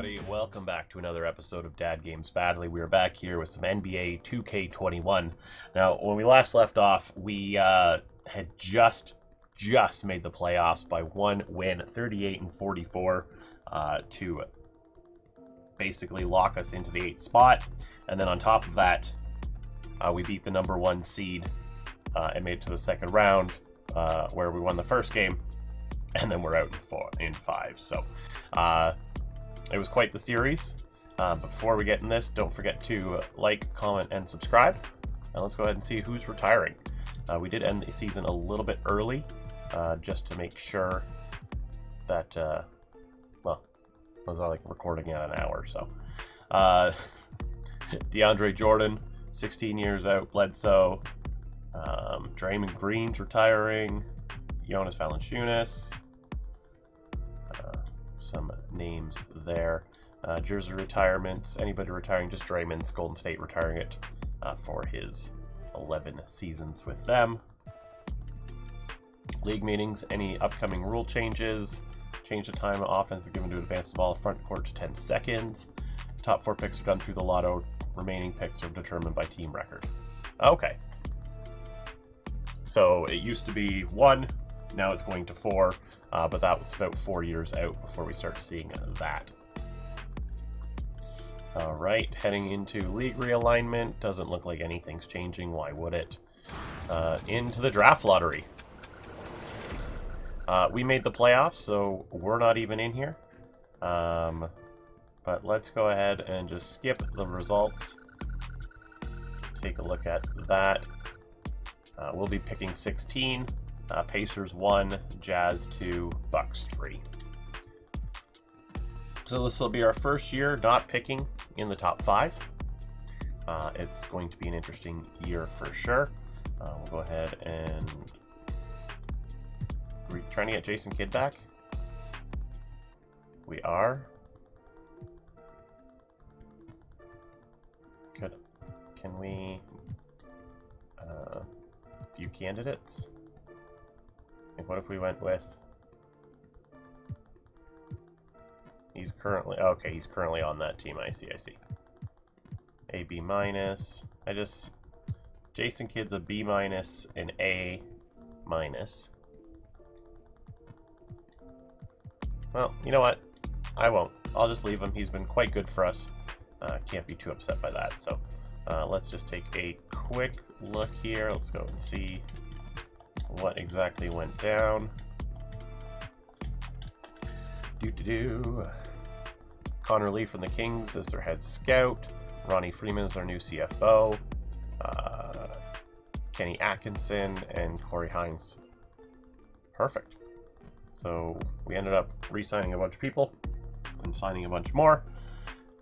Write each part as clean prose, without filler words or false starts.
everybody. Welcome back to another episode of Dad Games Badly. We are back here with some NBA 2K21. Now, when we last left off, we had just made the playoffs by one win, 38-44, to basically lock us into the 8th spot. And then on top of that, we beat the number 1 seed and made it to the second round, where we won the first game, and then we're out in 5. So it was quite the series. But before we get in this, don't forget to like, comment, and subscribe. And let's go ahead and see who's retiring. We did end the season a little bit early, just to make sure that, well, I was like recording at an hour, so. DeAndre Jordan, 16 years out. Bledsoe. Draymond Green's retiring. Jonas Valanciunas. Some names there. Jersey retirements. Anybody retiring? Just Draymond's. Golden State retiring it for his 11 seasons with them. League meetings. Any upcoming rule changes? Change the time of offense given to advance the ball front court to 10 seconds. Top 4 picks are done through the lotto. Remaining picks are determined by team record. Okay. So it used to be 1. Now it's going to 4, but that was about 4 years out before we start seeing that. All right, heading into league realignment. Doesn't look like anything's changing. Why would it? Into the draft lottery. We made the playoffs, so we're not even in here. But let's go ahead and just skip the results. Take a look at that. We'll be picking 16. Pacers 1, Jazz 2, Bucks 3. So this will be our first year not picking in the top 5. It's going to be an interesting year for sure. We'll go ahead and... Are we trying to get Jason Kidd back? We are. Good. Can we... view candidates? Like, what if we went with... He's currently... Okay, he's currently on that team. I see. A, B minus. Jason Kidd's a B minus, an A minus. Well, you know what? I won't. I'll just leave him. He's been quite good for us. Can't be too upset by that. So let's just take a quick look here. Let's go and see what exactly went down. Connor Lee from the Kings is their head scout. Ronnie Freeman is our new CFO. Kenny Atkinson and Corey Hines. Perfect. So we ended up re-signing a bunch of people and signing a bunch more.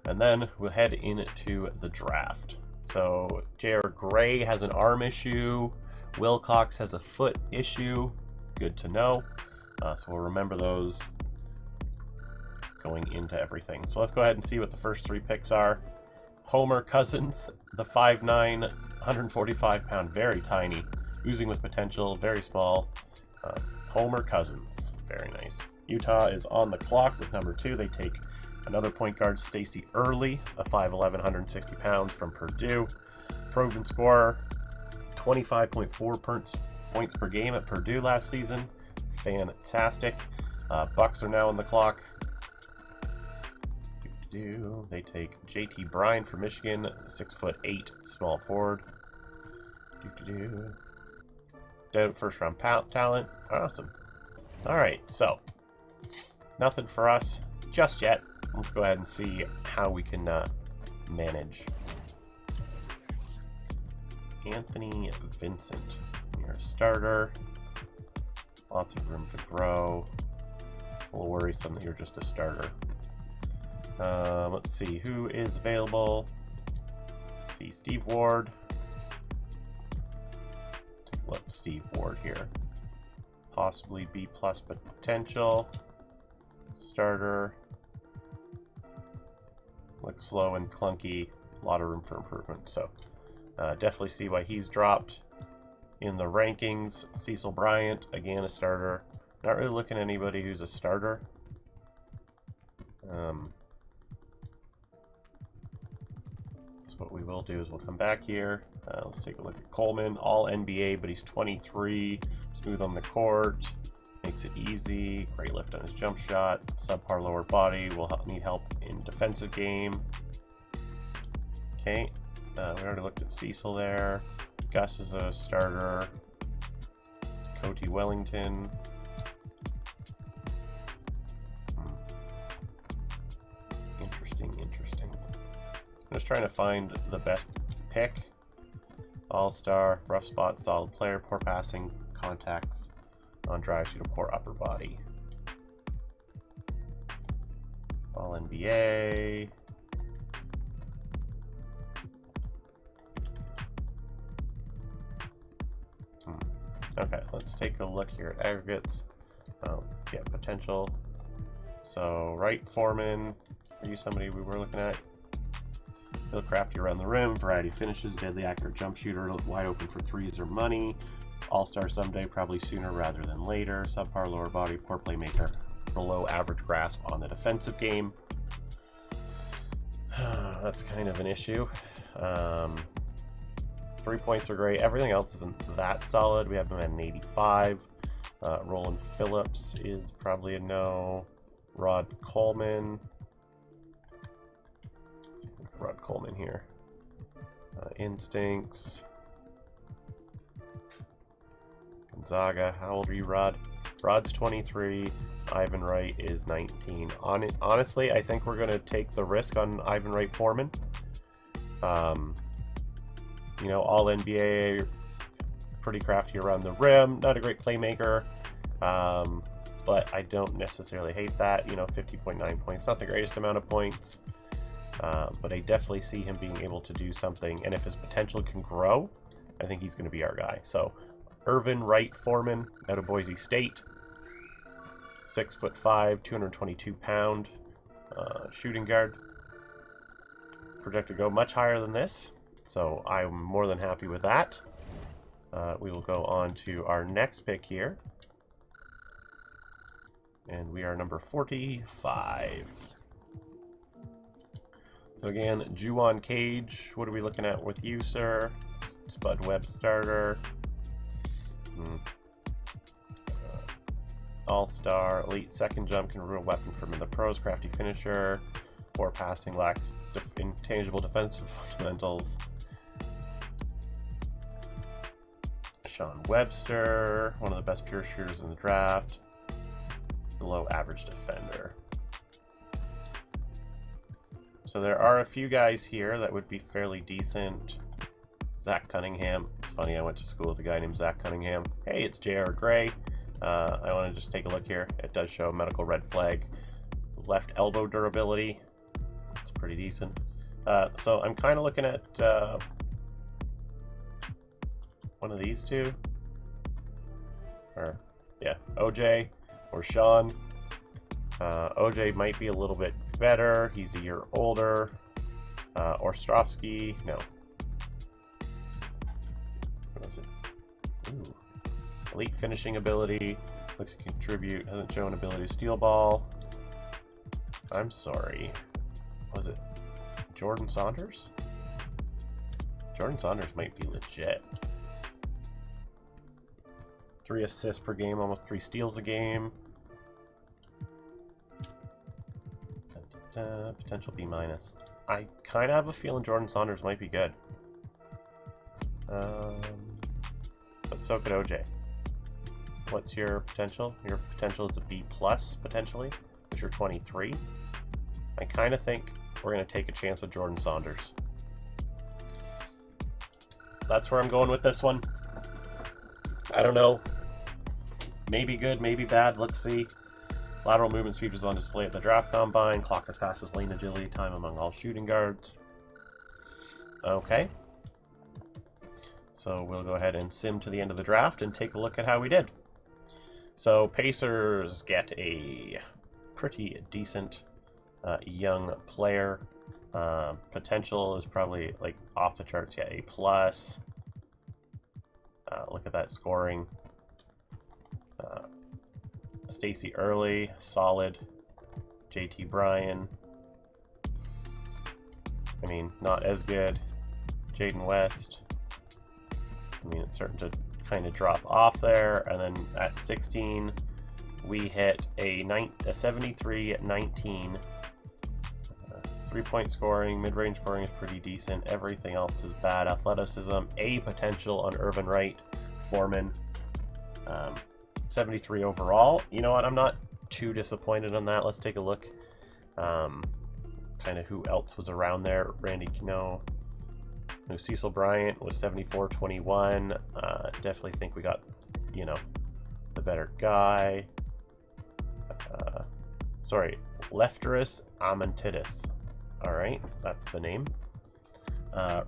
And then we'll head into the draft. So J.R. Gray has an arm issue. Wilcox has a foot issue. Good to know. So we'll remember those going into everything. So let's go ahead and see what the first 3 picks are. Homer Cousins, the 5'9", 145-pound, very tiny, oozing with potential, very small. Homer Cousins, very nice. Utah is on the clock with number 2. They take another point guard, Stacey Early, a 5'11", 160 pounds from Purdue. Proven scorer, 25.4 points per game at Purdue last season. Fantastic. Bucks are now on the clock. They take JT Bryan from Michigan, 6'8", small forward. First round talent. Awesome. All right, so nothing for us just yet. Let's go ahead and see how we can manage. Anthony Vincent, you're a starter. Lots of room to grow. It's a little worrisome that you're just a starter. Let's see who is available. Let's see, Steve Ward. Take a look at Steve Ward here. Possibly B plus, but potential. Starter. Looks slow and clunky. A lot of room for improvement. So definitely see why he's dropped in the rankings. Cecil Bryant, again a starter. Not really looking at anybody who's a starter. So what we will do is we'll come back here. Let's take a look at Coleman, all NBA, but he's 23, smooth on the court, makes it easy, great lift on his jump shot, subpar lower body, will need help in defensive game. Okay, we already looked at Cecil there. Gus is a starter. Cody Wellington. Interesting. I'm just trying to find the best pick. All-star, rough spot, solid player, poor passing, contacts on drive, shoot a poor upper body. All NBA. Okay, let's take a look here at aggregates. Get potential. So, right foreman. Are you somebody we were looking at? Feel crafty around the rim, variety finishes, deadly accurate jump shooter, wide open for threes or money. All-star someday, probably sooner rather than later. Subpar lower body, poor playmaker, below average grasp on the defensive game. That's kind of an issue. 3 points are great. Everything else isn't that solid. We have him at an 85. Roland Phillips is probably a no. Rod Coleman. Let's see, Rod Coleman here. Instincts. Gonzaga. How old are you, Rod? Rod's 23. Ivan Wright is 19. Honestly, I think we're going to take the risk on Ivan Wright Foreman. You know, all NBA, pretty crafty around the rim, not a great playmaker, but I don't necessarily hate that. You know, 50.9 points, not the greatest amount of points, but I definitely see him being able to do something, and if his potential can grow, I think he's going to be our guy. So, Irvin Wright Foreman out of Boise State, 6'5", 222-pound shooting guard. Projected to go much higher than this. So I'm more than happy with that. We will go on to our next pick here. And we are number 45. So again, Juwan Cage. What are we looking at with you, sir? Spud Webb starter. All-star, elite second jump, can rule weapon from in the pros, crafty finisher. Poor passing, lacks intangible defensive fundamentals. Sean Webster, one of the best pure shooters in the draft. Below average defender. So there are a few guys here that would be fairly decent. Zach Cunningham. It's funny, I went to school with a guy named Zach Cunningham. Hey, it's J.R. Gray. I want to just take a look here. It does show medical red flag. Left elbow durability. It's pretty decent. So I'm kind of looking at one of these two. Or, yeah, OJ or Sean. OJ might be a little bit better. He's a year older. Ostrovsky, no. What is it? Ooh. Elite finishing ability. Looks to contribute. Hasn't shown ability to steal ball. I'm sorry. Was it Jordan Saunders? Jordan Saunders might be legit. 3 assists per game, almost 3 steals a game. Potential B-. I kind of have a feeling Jordan Saunders might be good. But so could OJ. What's your potential? Your potential is a B+, potentially, because you're 23. I kind of think we're going to take a chance with Jordan Saunders. That's where I'm going with this one. I don't know. Maybe good, maybe bad. Let's see. Lateral movement speed was on display at the draft combine. Clock the fastest lane agility time among all shooting guards. Okay. So we'll go ahead and sim to the end of the draft and take a look at how we did. So Pacers get a pretty decent young player. Potential is probably like off the charts. Yeah, A+. Look at that scoring. Stacey Early, solid. JT Bryan. I mean, not as good. Jaden West. I mean, it's starting to kind of drop off there. And then at 16, we hit a 73-19. 3-point scoring, mid-range scoring is pretty decent. Everything else is bad. Athleticism, A potential on Irvin Wright, Foreman. 73 overall. You know what? I'm not too disappointed on that. Let's take a look. Kind of who else was around there. Randy Kino. Cecil Bryant was 74-21. Definitely think we got, you know, the better guy. Sorry, Lefteris Amantidis. All right, that's the name.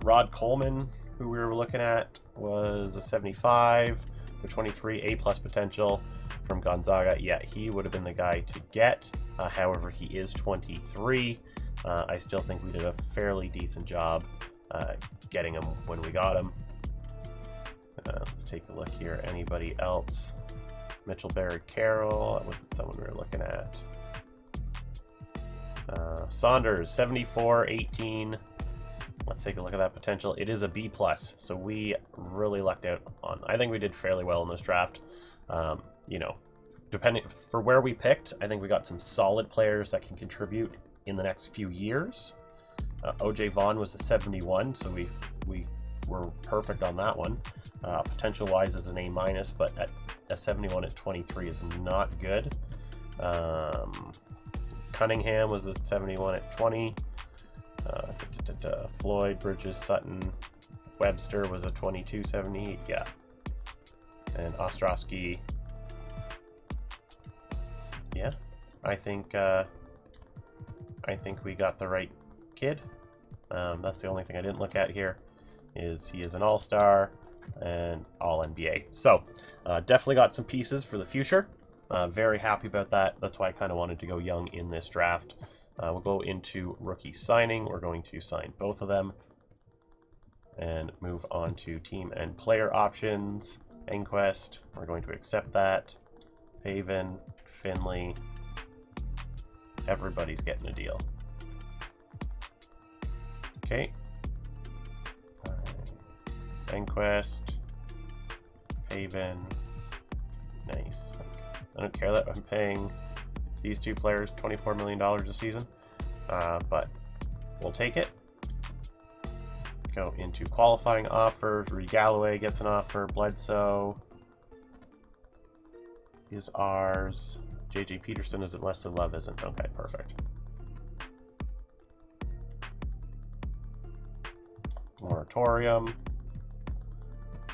Rod Coleman, who we were looking at, was a 75 with 23 A+ potential from Gonzaga. Yeah, he would have been the guy to get. However, he is 23. I still think we did a fairly decent job getting him when we got him. Let's take a look here. Anybody else? Mitchell Barrett Carroll was someone we were looking at. Saunders, 74-18. Let's take a look at that potential. It is a B+, so we really lucked out on. I think we did fairly well in this draft. You know, depending for where we picked, I think we got some solid players that can contribute in the next few years. OJ Vaughn was a 71, so we were perfect on that one. Potential-wise is an A-, but at a 71 at 23 is not good. Cunningham was a 71 at 20. Floyd, Bridges, Sutton, Webster was a 22-70. Yeah. And Ostrowski. Yeah. I think we got the right kid. That's the only thing I didn't look at here. Is he is an all-star and all-NBA. So definitely got some pieces for the future. Very happy about that. That's why I kind of wanted to go young in this draft. We'll go into rookie signing. We're going to sign both of them and move on to team and player options. Enquest, we're going to accept that. Paven, Finley, everybody's getting a deal. Okay. Enquest, Paven, nice. I don't care that I'm paying these two players $24 million a season, but we'll take it. Go into qualifying offers. Rudy Galloway gets an offer. Bledsoe is ours. JJ Peterson isn't listed. Love isn't. Okay, perfect. Moratorium.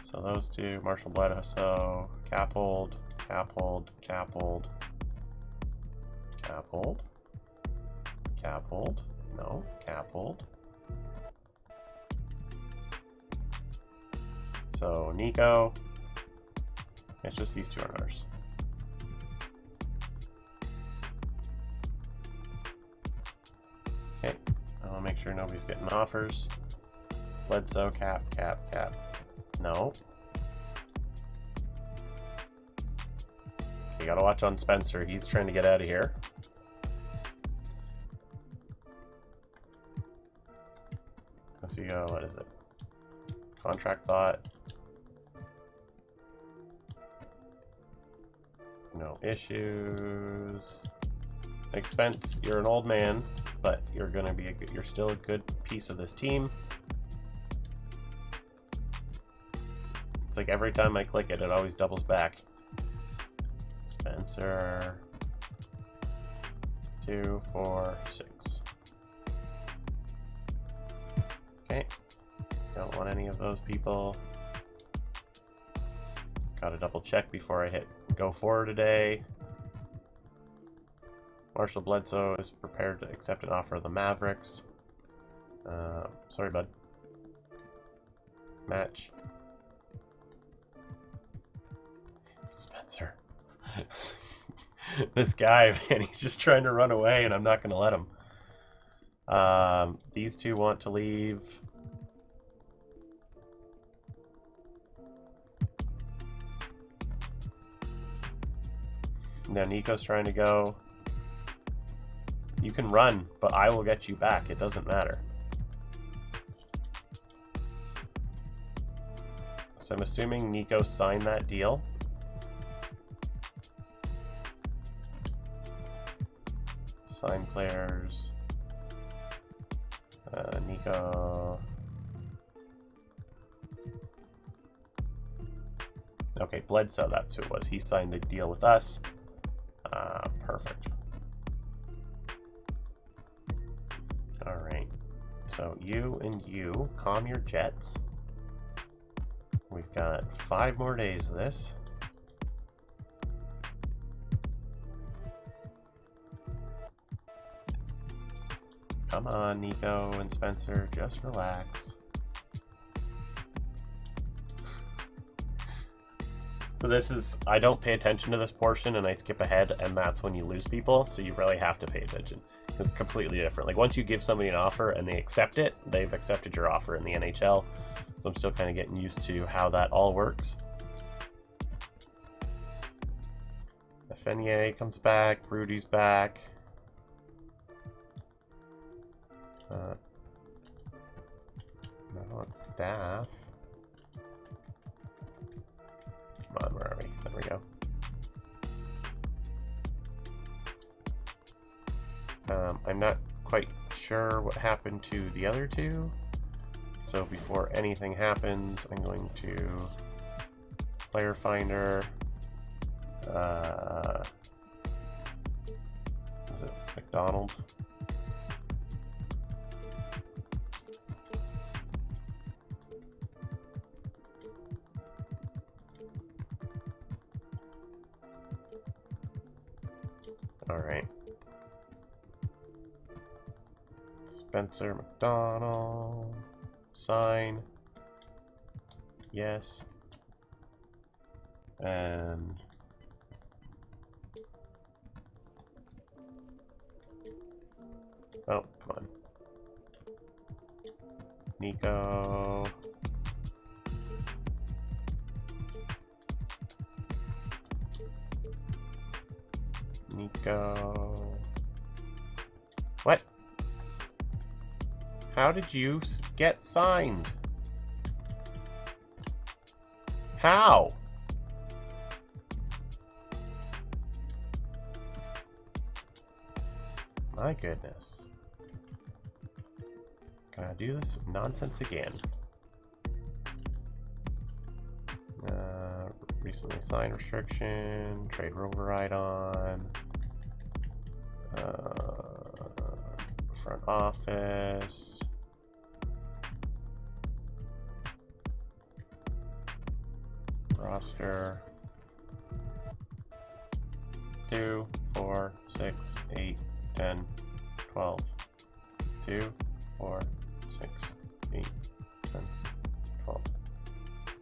So those two. Marshall Bledsoe. Caphold. Caphold. Caphold. Caphold. Caphold. No. Caphold. So Nico. It's just these two are ours. Okay. I want to make sure nobody's getting offers. Bledsoe. Cap. Cap. Cap. No. You gotta watch on Spencer. He's trying to get out of here. Let's see, what is it? Contract thought. No issues. Expense. You're an old man, but you're gonna be you're still a good piece of this team. It's like every time I click it, it always doubles back. Spencer. 2, 4, 6. Okay. Don't want any of those people. Gotta double check before I hit go forward today. Marshall Bledsoe is prepared to accept an offer of the Mavericks. Sorry, bud. Match. Spencer. This guy, man, he's just trying to run away, and I'm not going to let him. These two want to leave. Now Nico's trying to go. You can run, but I will get you back. It doesn't matter. I'm assuming Nico signed that deal. Sign players. Nico. Okay, Bledsoe, that's who it was. He signed the deal with us. Perfect. All right. So you and you, calm your jets. We've got 5 more days of this. Come on, Nico and Spencer, just relax. So this is, I don't pay attention to this portion and I skip ahead, and that's when you lose people, so you really have to pay attention. It's completely different. Like once you give somebody an offer and they accept it, they've accepted your offer in the NHL. So I'm still kind of getting used to how that all works. Fenier comes back, Rudy's back. No, it's staff. Come on, where are we? There we go. I'm not quite sure what happened to the other 2. So before anything happens, I'm going to player finder. Is it McDonald? All right. Spencer McDonald. Sign. Yes. And oh, come on. Nico. Nico. What? How did you get signed? How? My goodness. Can I do this nonsense again? Recently signed restriction, trade override on, front office, roster, 2, 4, 6, 8, 10, 12, 2, 4, 6, 8, 10, 12.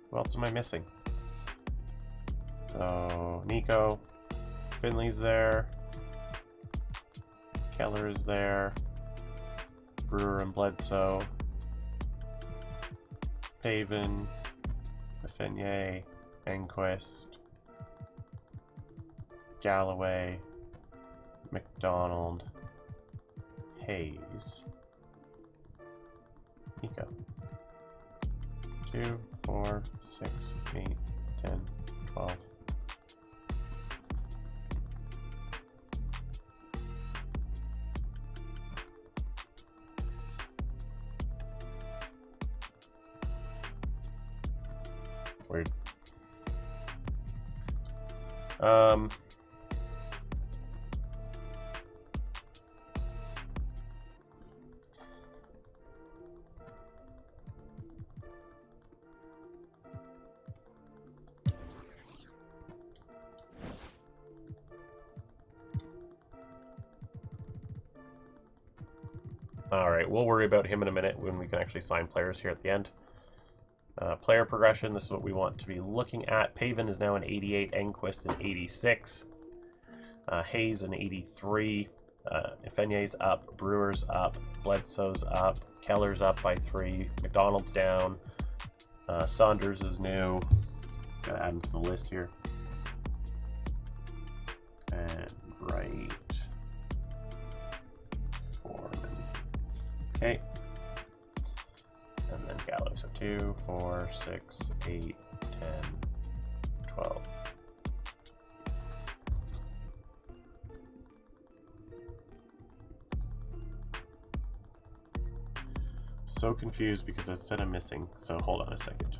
What else am I missing? So, Nico, Finley's there, Keller is there, Brewer and Bledsoe, Paven, Fenier, Enquist, Galloway, McDonald, Hayes, Nico. 2, 4, 6, 8, 10, 12. Weird. All right, we'll worry about him in a minute when we can actually sign players here at the end. Player progression, this is what we want to be looking at. Paven is now an 88, Enquist an 86, Hayes an 83, Fenier's up, Brewer's up, Bledsoe's up, Keller's up by 3, McDonald's down, Saunders is new. Gotta add him to the list here. And Wright, Foreman. Okay. And then Gallo. So 2, 4, 6, 8, 10, 12. So confused because I said I'm missing. So hold on a second.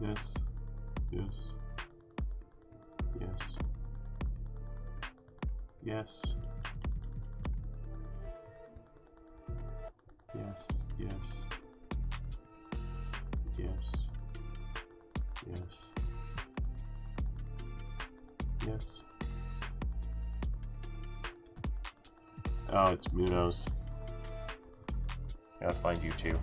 Yes. Yes. Yes. Yes. Yes. Yes. Yes. Yes. Yes. Oh, it's Munoz. Gotta find you too.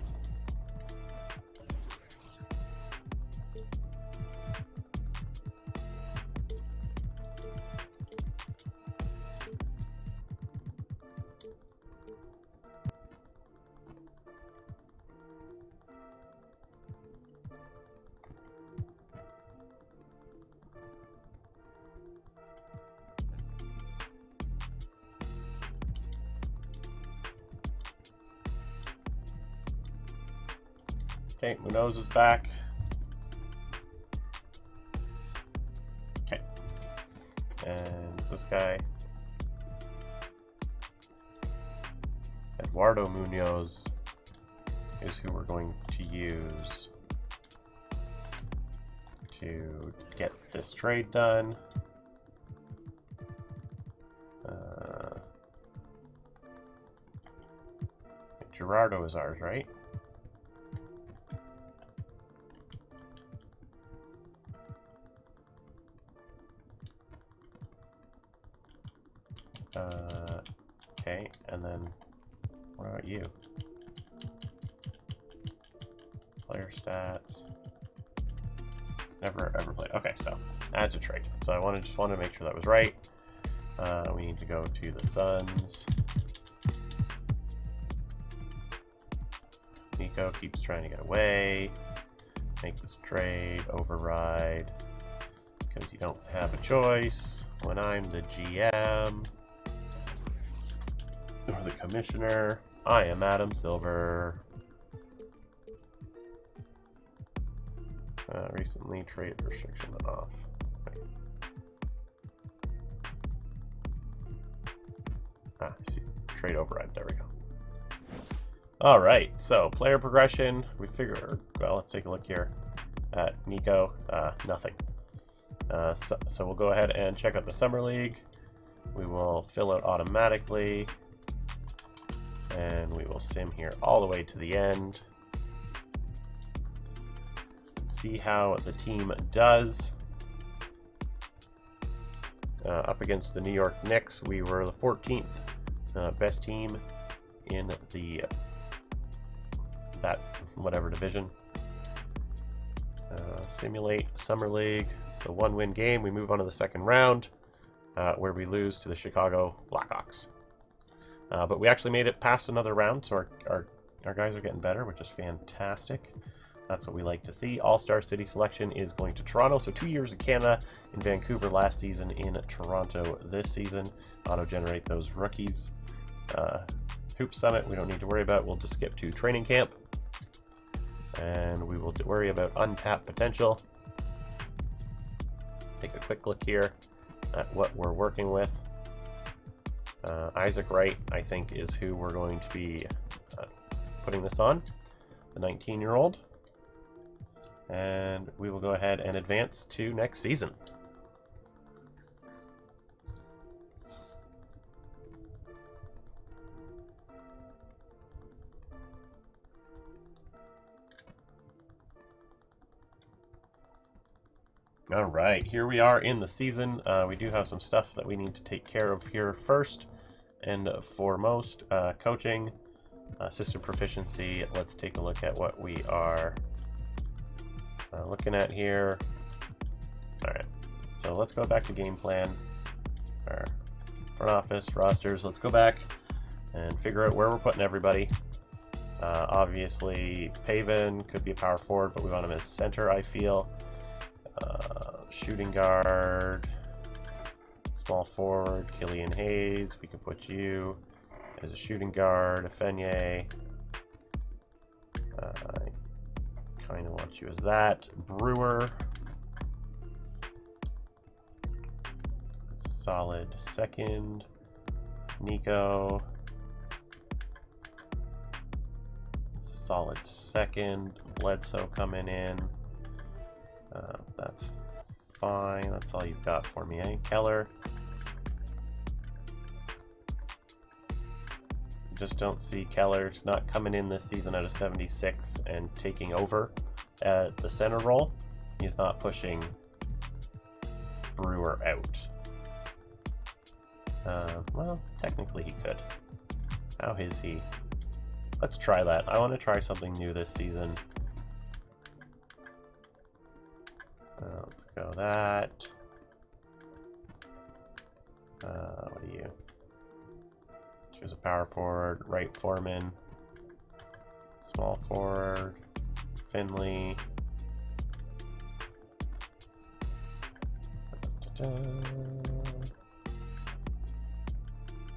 Okay, Munoz is back. Okay. And is this guy? Eduardo Munoz is who we're going to use to get this trade done. Gerardo is ours, right? Okay, and then what about you? Player stats. Never ever played. Okay, so add to trade. So I just wanted to make sure that was right. We need to go to the Suns. Nico keeps trying to get away. Make this trade, override, because you don't have a choice when I'm the GM or the commissioner. I am Adam Silver. Recently trade restriction off. Wait. I see. Trade override. There we go. All right. So player progression. We figure. Well, let's take a look here at Nico. Nothing. So we'll go ahead and check out the Summer League. We will fill out automatically. And we will sim here all the way to the end. See how the team does. Up against the New York Knicks, we were the 14th best team in that's whatever division. Simulate Summer League. It's a 1-win game. We move on to the second round, where we lose to the Chicago Blackhawks. But we actually made it past another round, so our guys are getting better, which is fantastic. That's what we like to see. All-Star City selection is going to Toronto. So 2 years in Canada, in Vancouver last season, in Toronto this season. Auto-generate those rookies. Hoop Summit, we don't need to worry about. We'll just skip to training camp. And we will worry about untapped potential. Take a quick look here at what we're working with. Isaac Wright, I think, is who we're going to be putting this on. The 19-year-old. And we will go ahead and advance to next season. All right, here we are in the season. We do have some stuff that we need to take care of here first and foremost. Coaching, system proficiency. Let's take a look at what we are looking at here. All right, so let's go back to game plan. Our front office rosters. Let's go back and figure out where we're putting everybody. Obviously, Paven could be a power forward, but we want him as center, I feel. Shooting guard, small forward, Killian Hayes. We can put you as a shooting guard. Fenye. I kind of want you as that. Brewer. Solid second. Nico. It's a solid second. Bledsoe coming in. That's fine. That's all you've got for me, eh? Keller. Just don't see Keller's not coming in this season out of 76 and taking over at the center role. He's not pushing Brewer out. Well, technically he could. How is he? Let's try that. I want to try something new this season. Let's go that. What are you? Choose a power forward, right foreman, small forward, Finley.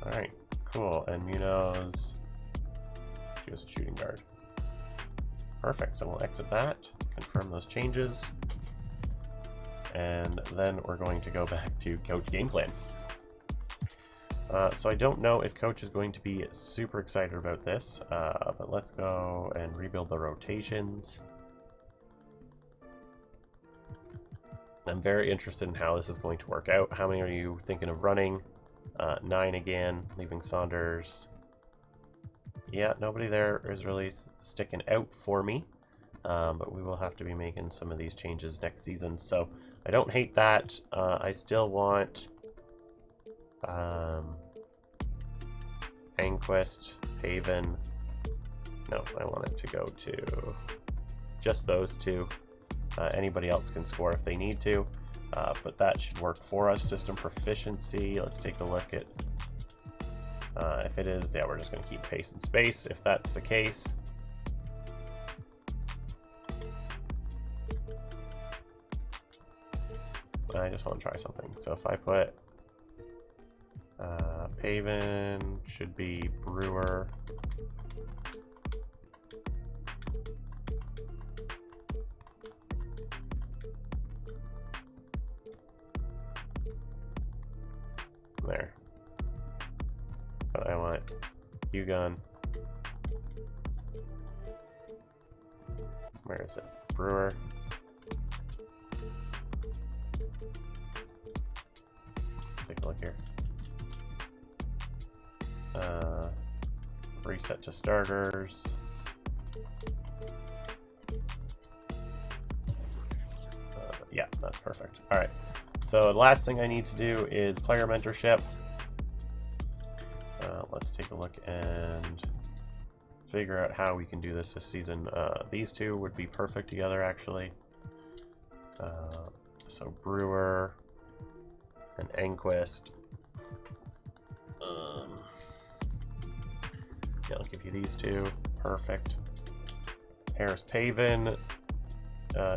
Alright, cool. And Munoz, choose a shooting guard. Perfect, so we'll exit that, confirm those changes, and then we're going to go back to coach game plan. So I don't know if coach is going to be super excited about this, but let's go and rebuild the rotations. I'm very interested in how this is going to work out. How many are you thinking of running? 9 again, leaving Saunders. Yeah, nobody there is really sticking out for me, but we will have to be making some of these changes next season. So I don't hate that. I still want Anquist, Haven. No, I want it to go to just those two. Anybody else can score if they need to, but that should work for us. System proficiency, let's take a look at if it is. Yeah, we're just going to keep pace and space if that's the case. I just want to try something. So if I put Paven, should be Brewer. There. But I want Hugon. Where is it? Brewer. Take a look here. Reset to starters. Yeah, that's perfect. All right. So the last thing I need to do is player mentorship. Let's take a look and figure out how we can do this season. These two would be perfect together, actually. So Brewer and Enquist. Yeah, I'll give you these two. Perfect. Harris Paven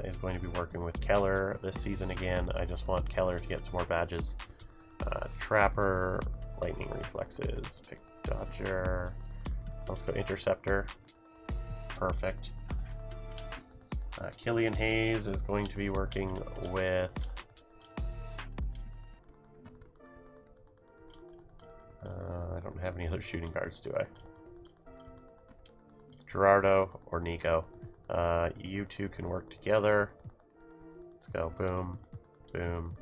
is going to be working with Keller this season again. I just want Keller to get some more badges. Trapper, lightning reflexes, pick dodger. Let's go interceptor. Perfect. Killian Hayes is going to be working with I don't have any other shooting guards, do I? Gerardo or Nico. You two can work together. Let's go boom, boom,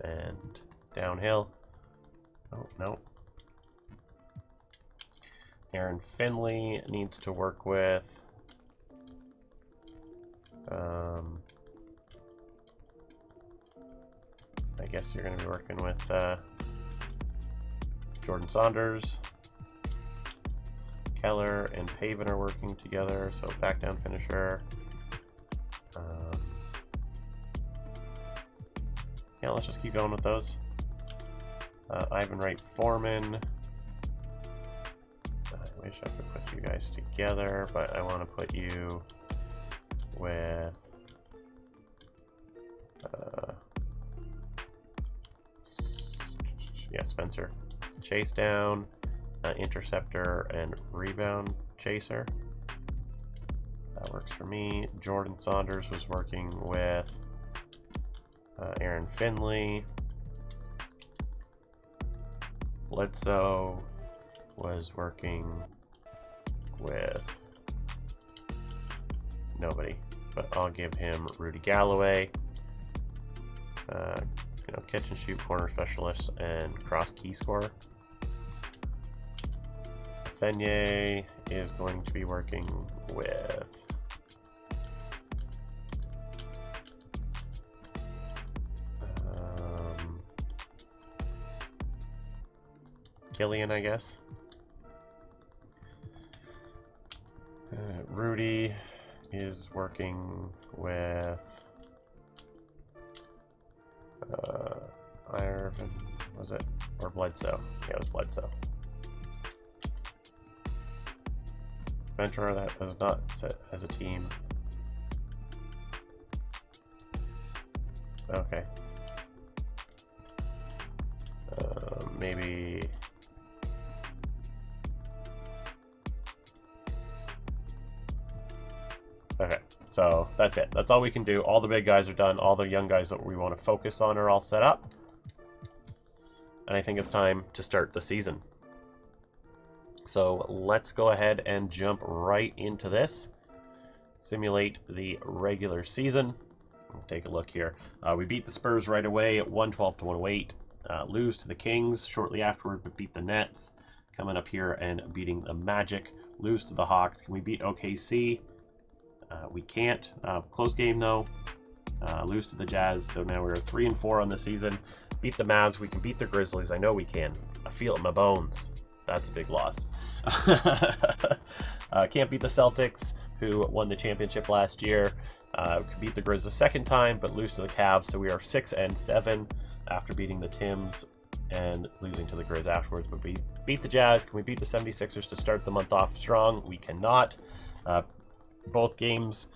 and downhill. Oh, no. Aaron Finley needs to work with I guess you're going to be working with Jordan Saunders. Keller and Paven are working together, so back down finisher. Yeah, let's just keep going with those. Ivan Wright Foreman. I wish I could put you guys together, but I want to put you with yeah, Spencer. Chase down. Interceptor and rebound chaser. That works for me. Jordan Saunders was working with Aaron Finley. Bledsoe was working with nobody, but I'll give him Rudy Galloway. Catch and shoot corner specialist and cross key scorer. Fenye is going to be working with Killian, I guess. Rudy is working with Irvin, was it? Or Bledsoe? Yeah, it was Bledsoe. Ventura, that does not set as a team. Okay. Maybe... Okay, so that's it. That's all we can do. All the big guys are done. All the young guys that we want to focus on are all set up. And I think it's time to start the season. So let's go ahead and jump right into this. Simulate the regular season. Take a look here. We beat the Spurs right away at 112 to 108. Lose to the Kings shortly afterward, but beat the Nets. Coming up here and beating the Magic. Lose to the Hawks. Can we beat OKC? We can't. Close game though. Lose to the Jazz. So now we're 3-4 on the season. Beat the Mavs. We can beat the Grizzlies. I know we can. I feel it in my bones. That's a big loss. Can't beat the Celtics, who won the championship last year. Could beat the Grizz the second time, but lose to the Cavs. So we are 6-7 after beating the Tims and losing to the Grizz afterwards. But we beat the Jazz. Can we beat the 76ers to start the month off strong? We cannot. Both games,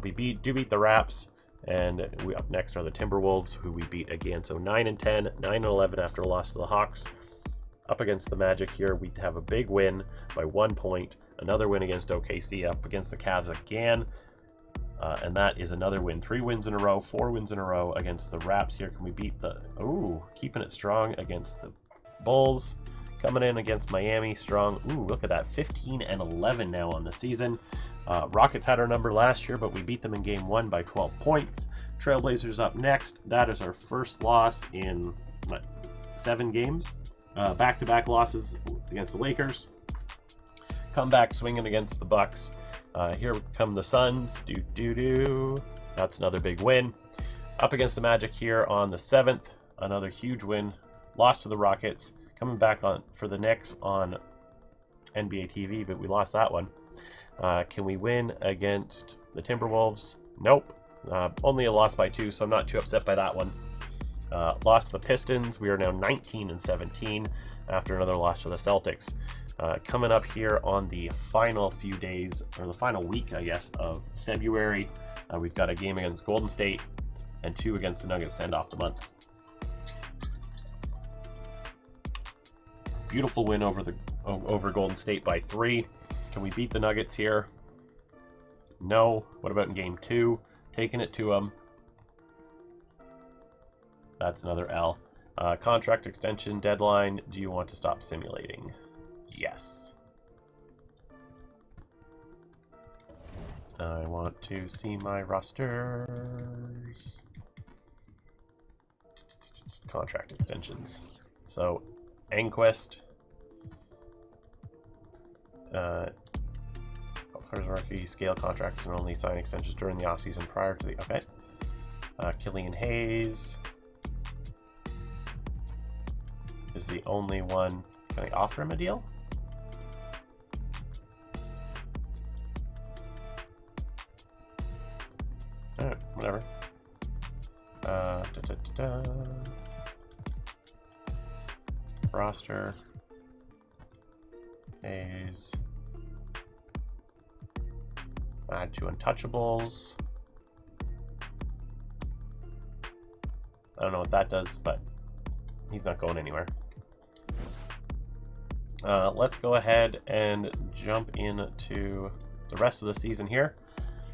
we do beat the Raps. And we up next are the Timberwolves, who we beat again. So 9-10, 9-11 after a loss to the Hawks. Up against the Magic here, we have a big win by 1 point. Another win against OKC. Up against the Cavs again. And that is another win. 3 wins in a row, 4 wins in a row against the Raps here. Can we beat the... Ooh, keeping it strong against the Bulls. Coming in against Miami, strong. Ooh, look at that. 15-11 now on the season. Rockets had our number last year, but we beat them in game 1 by 12 points. Trailblazers up next. That is our first loss in, 7 games? Back-to-back losses against the Lakers. Comeback swinging against the Bucks. Here come the Suns. That's another big win. Up against the Magic here on the 7th. Another huge win. Lost to the Rockets. Coming back on for the Knicks on NBA TV, but we lost that one. Can we win against the Timberwolves? Nope. Only a loss by 2, so I'm not too upset by that one. Lost to the Pistons. We are now 19-17 after another loss to the Celtics. Coming up here on the final few days, or the final week, I guess, of February, we've got a game against Golden State and 2 against the Nuggets to end off the month. Beautiful win over Golden State by 3. Can we beat the Nuggets here? No. What about in game 2? Taking it to them. That's another L. Contract extension deadline. Do you want to stop simulating? Yes. I want to see my rosters. Contract extensions. So, Enquist. Players rookie scale contracts and only sign extensions during the offseason prior to the... Okay. Killian Hayes is the only one. Can I offer him a deal? Alright, whatever. Roster. Hayes. Add 2 untouchables. I don't know what that does, but he's not going anywhere. Let's go ahead and jump into the rest of the season here.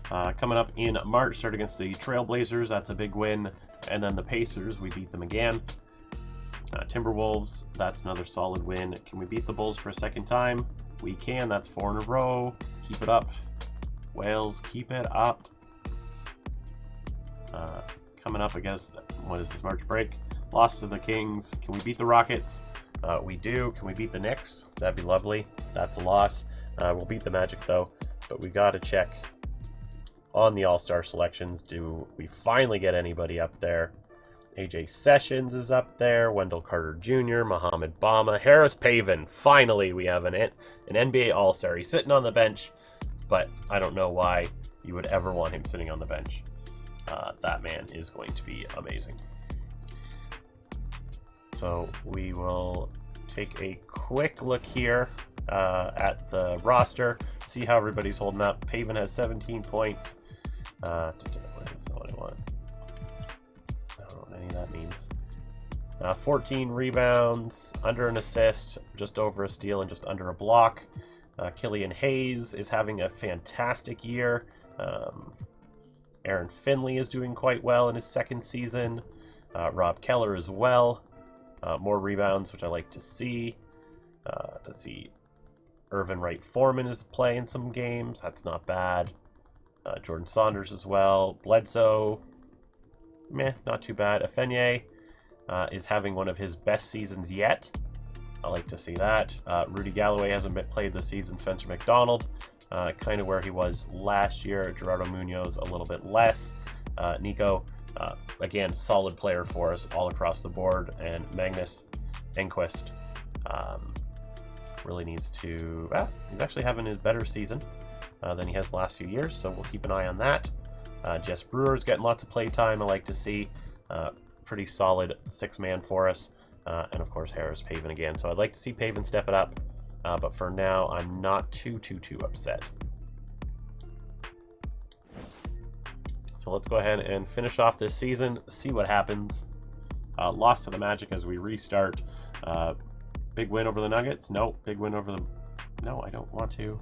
Coming up in March, start against the Trailblazers. That's a big win. And then the Pacers, we beat them again. Timberwolves, that's another solid win. Can we beat the Bulls for a second time? We can. That's 4 in a row. Keep it up. Wales, keep it up. Coming up against, what is this, March break? Lost to the Kings. Can we beat the Rockets? We do. Can we beat the Knicks? That'd be lovely. That's a loss. We'll beat the Magic, though. But we got to check on the All-Star selections. Do we finally get anybody up there? AJ Sessions is up there. Wendell Carter Jr., Mohamed Bama, Harris Pavin. Finally, we have an NBA All-Star. He's sitting on the bench, but I don't know why you would ever want him sitting on the bench. That man is going to be amazing. So we will take a quick look here at the roster, see how everybody's holding up. Pavin has 17 points. What is what I want? I don't know what any of that means. 14 rebounds, under an assist, just over a steal, and just under a block. Killian Hayes is having a fantastic year. Aaron Finley is doing quite well in his second season. Rob Keller as well. More rebounds, which I like to see. Let's see. Irvin Wright Foreman is playing some games. That's not bad. Jordan Saunders as well. Bledsoe, meh, not too bad. Afenye is having one of his best seasons yet. I like to see that. Rudy Galloway hasn't played this season. Spencer McDonald, kind of where he was last year. Gerardo Munoz, a little bit less. Nico, again, solid player for us all across the board. And Magnus Enquist really needs to... he's actually having his better season than he has the last few years, so we'll keep an eye on that. Jess Brewer's getting lots of play time. I like to see. Pretty solid 6-man for us. And of course Harris Pavin again. So I'd like to see Pavin step it up. But for now, I'm not too upset. So let's go ahead and finish off this season, see what happens. Lost to the Magic as we restart. Big win over the Nuggets? No. Big win over the... No, I don't want to.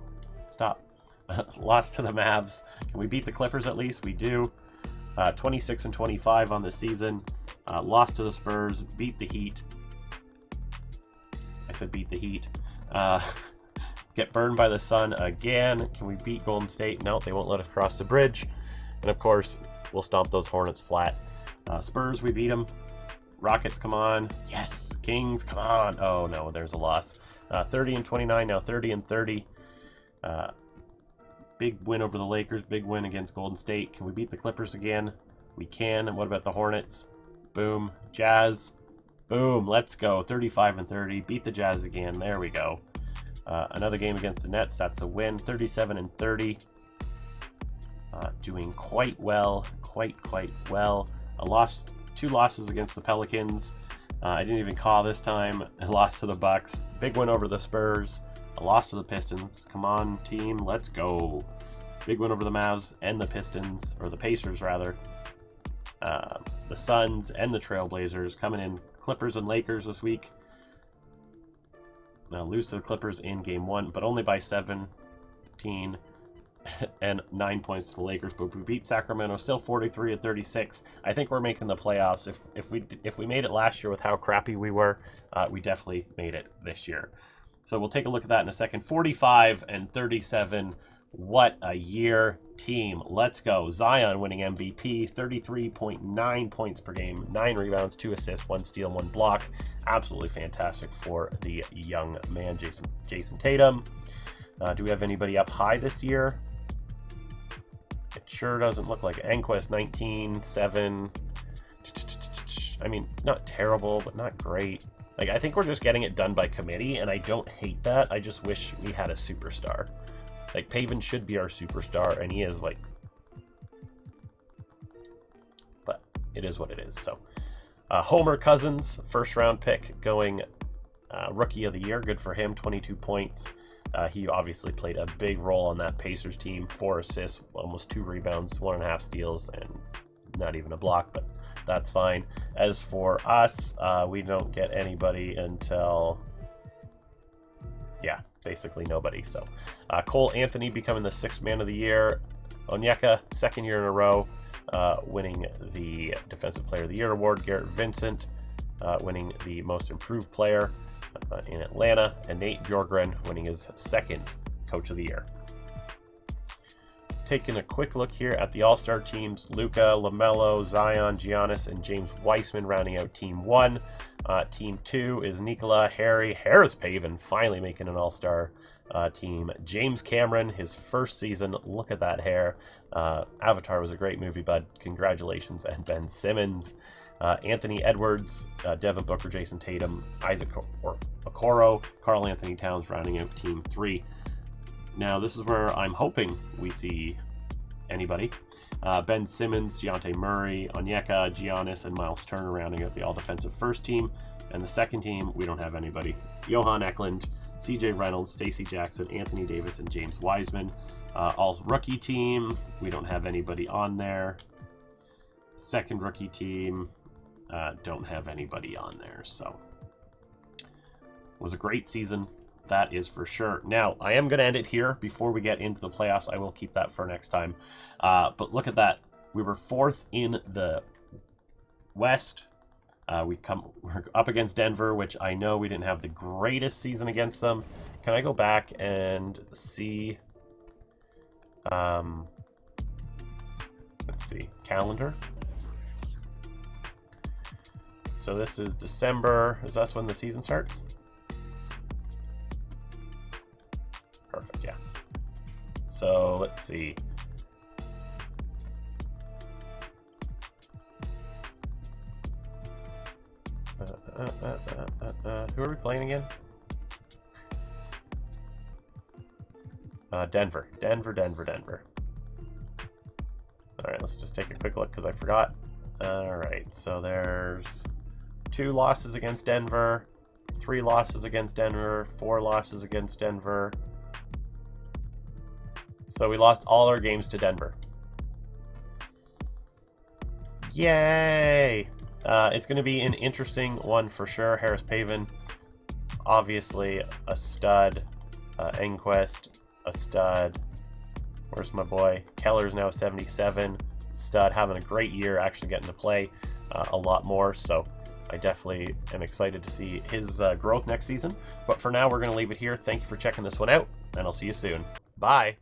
Stop. Lost to the Mavs. Can we beat the Clippers at least? We do. 26-25 on the season. Lost to the Spurs. Beat the Heat. I said beat the Heat. Get burned by the Sun again. Can we beat Golden State? No, they won't let us cross the bridge. And of course, we'll stomp those Hornets flat. Spurs, we beat them. Rockets, come on. Yes. Kings, come on. Oh no, there's a loss. 30-29, now 30-30. Big win over the Lakers. Big win against Golden State. Can we beat the Clippers again? We can. And what about the Hornets? Boom. Jazz. Boom. Let's go. 35-30. Beat the Jazz again. There we go. Another game against the Nets. That's a win. 37-30. Doing quite well. Quite well. Two losses against the Pelicans. I didn't even call this time. I lost to the Bucks. Big win over the Spurs. A loss to the Pistons. Come on, team. Let's go. Big win over the Mavs and the Pistons, or the Pacers, rather. The Suns and the Trailblazers coming in. Clippers and Lakers this week. Now lose to the Clippers in game 1, but only by 17 and 9 points to the Lakers. But we beat Sacramento still 43-36. I think we're making the playoffs. If we made it last year with how crappy we were, we definitely made it this year. So we'll take a look at that in a second. 45-37. What a year, team. Let's go. Zion winning MVP, 33.9 points per game, 9 rebounds, 2 assists, 1 steal, 1 block. Absolutely fantastic for the young man, Jason Tatum. Do we have anybody up high this year? It sure doesn't look like it. Enquist, 19-7. I mean, not terrible, but not great. Like, I think we're just getting it done by committee, and I don't hate that. I just wish we had a superstar. Like, Pavin should be our superstar, and he is, like... But it is what it is, so... Homer Cousins, first-round pick, going Rookie of the Year. Good for him, 22 points. He obviously played a big role on that Pacers team. 4 assists, almost 2 rebounds, 1.5 steals, and not even a block, but that's fine. As for us, we don't get anybody until... yeah, basically nobody. So Cole Anthony becoming the 6th man of the year. Onyeka, 2nd year in a row, winning the Defensive Player of the Year award. Garrett Vincent winning the Most Improved Player in Atlanta. And Nate Bjorgren winning his 2nd Coach of the Year. Taking a quick look here at the All-Star teams, Luka, LaMelo, Zion, Giannis, and James Weissman rounding out Team 1. Team 2 is Nikola, Harris Paven, finally making an All-Star team. James Cameron, his 1st season. Look at that hair. Avatar was a great movie, bud. Congratulations. And Ben Simmons. Anthony Edwards, Devin Booker, Jason Tatum, Isaac Okoro, Karl Anthony Towns rounding out Team 3. Now, this is where I'm hoping we see anybody. Ben Simmons, Dejounte Murray, Onyeka, Giannis, and Miles Turner rounding out the all-defensive 1st team. And the 2nd team, we don't have anybody. Johan Eklund, CJ Reynolds, Stacey Jackson, Anthony Davis, and James Wiseman. All-rookie team, we don't have anybody on there. 2nd rookie team, don't have anybody on there. So, it was a great season. That is for sure. Now, I am going to end it here before we get into the playoffs. I will keep that for next time. But look at that. We were 4th in the West. We're up against Denver, which I know we didn't have the greatest season against them. Can I go back and see? Let's see. Calendar. So this is December. Is that when the season starts? Perfect, yeah. So let's see. Who are we playing again? Denver. Denver. All right, let's just take a quick look because I forgot. All right, so there's 2 losses against Denver, 3 losses against Denver, 4 losses against Denver. So we lost all our games to Denver. Yay! It's going to be an interesting one for sure. Harris Paven, obviously a stud. Enquest, a stud. Where's my boy? Keller's now 77. Stud, having a great year, actually getting to play a lot more. So I definitely am excited to see his growth next season. But for now, we're going to leave it here. Thank you for checking this one out, and I'll see you soon. Bye!